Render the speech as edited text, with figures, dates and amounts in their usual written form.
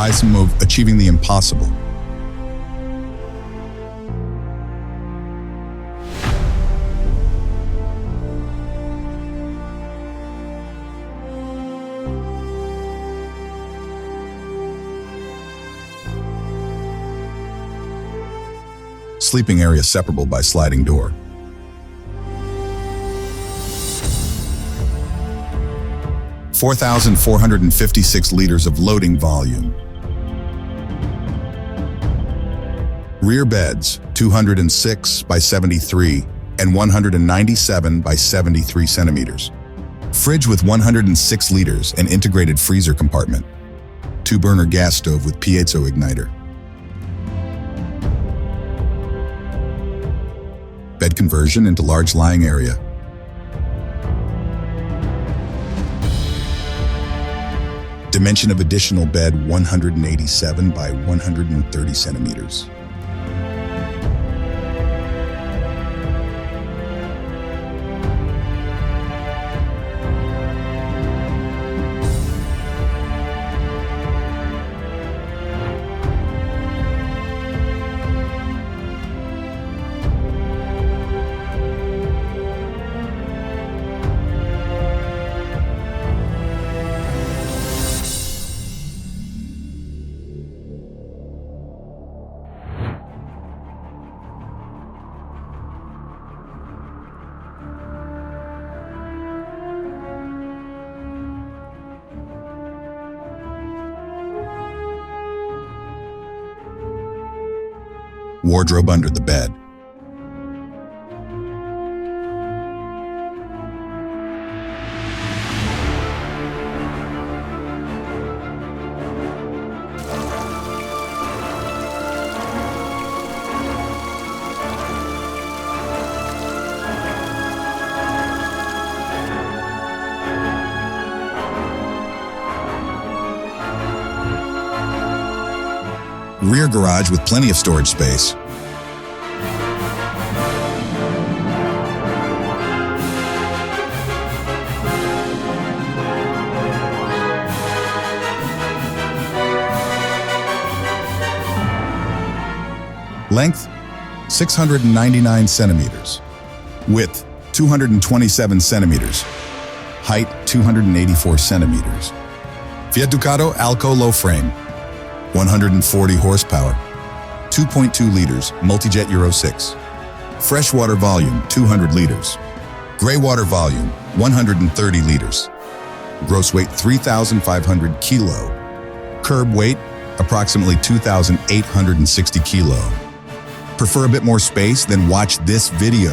iSmove, achieving the impossible. Sleeping area separable by sliding door. (4,456 liters of loading volume. Rear beds, 206 by 73 and 197 by 73 centimeters. Fridge with 106 liters and integrated freezer compartment. 2-burner gas stove with piezo igniter. Bed conversion into large lying area. Dimension of additional bed 187 by 130 centimeters. Wardrobe under the bed. Rear garage with plenty of storage space. Length, 699 centimeters. Width, 227 centimeters. Height, 284 centimeters. Fiat Ducato Alco low frame. 140 horsepower. 2.2 liters, multijet Euro 6. Freshwater volume, 200 liters. Gray water volume, 130 liters. Gross weight, 3,500 kilo. Curb weight, approximately 2,860 kilo. Prefer a bit more space? Then watch this video.